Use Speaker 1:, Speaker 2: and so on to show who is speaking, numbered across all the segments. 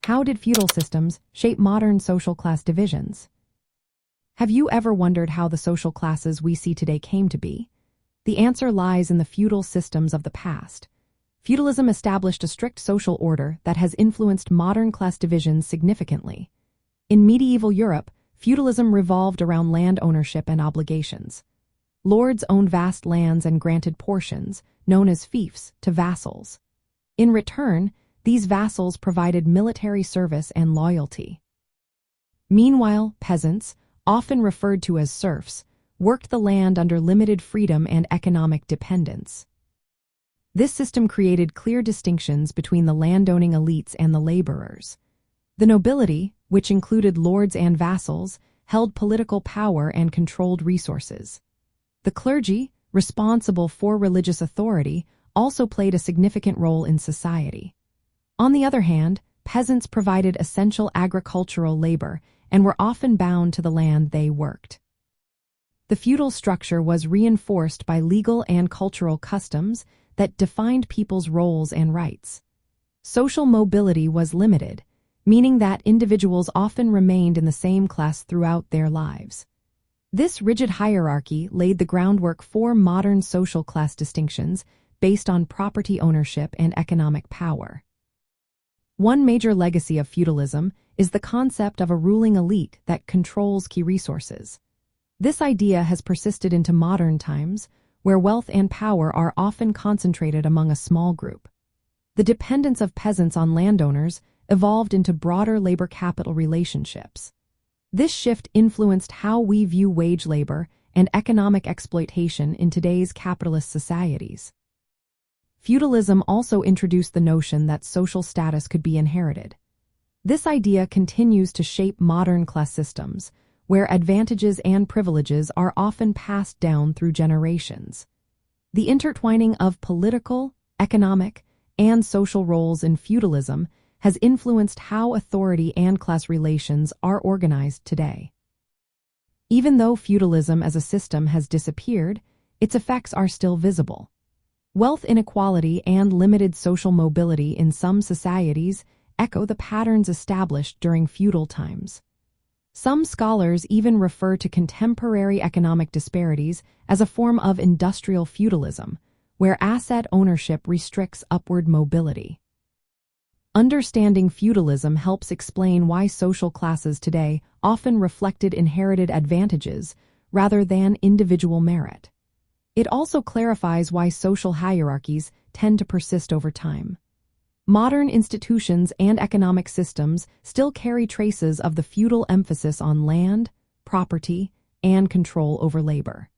Speaker 1: How did feudal systems shape modern social class divisions? Have you ever wondered how the social classes we see today came to be? The answer lies in the feudal systems of the past. Feudalism established a strict social order that has influenced modern class divisions significantly. In medieval Europe, feudalism revolved around land ownership and obligations. Lords owned vast lands and granted portions, known as fiefs, to vassals. In return, these vassals provided military service and loyalty. Meanwhile, peasants, often referred to as serfs, worked the land under limited freedom and economic dependence. This system created clear distinctions between the landowning elites and the laborers. The nobility, which included lords and vassals, held political power and controlled resources. The clergy, responsible for religious authority, also played a significant role in society. On the other hand, peasants provided essential agricultural labor and were often bound to the land they worked. The feudal structure was reinforced by legal and cultural customs that defined people's roles and rights. Social mobility was limited, meaning that individuals often remained in the same class throughout their lives. This rigid hierarchy laid the groundwork for modern social class distinctions based on property ownership and economic power. One major legacy of feudalism is the concept of a ruling elite that controls key resources. This idea has persisted into modern times, where wealth and power are often concentrated among a small group. The dependence of peasants on landowners evolved into broader labor-capital relationships. This shift influenced how we view wage labor and economic exploitation in today's capitalist societies. Feudalism also introduced the notion that social status could be inherited. This idea continues to shape modern class systems, where advantages and privileges are often passed down through generations. The intertwining of political, economic, and social roles in feudalism has influenced how authority and class relations are organized today. Even though feudalism as a system has disappeared, its effects are still visible. Wealth inequality and limited social mobility in some societies echo the patterns established during feudal times. Some scholars even refer to contemporary economic disparities as a form of industrial feudalism, where asset ownership restricts upward mobility. Understanding feudalism helps explain why social classes today often reflected inherited advantages rather than individual merit. It also clarifies why social hierarchies tend to persist over time. Modern institutions and economic systems still carry traces of the feudal emphasis on land, property, and control over labor.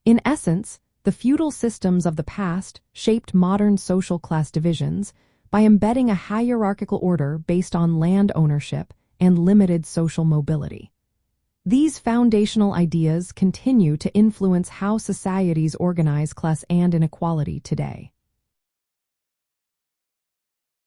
Speaker 1: In essence, the feudal systems of the past shaped modern social class divisions by embedding a hierarchical order based on land ownership and limited social mobility. These foundational ideas continue to influence how societies organize class and inequality today.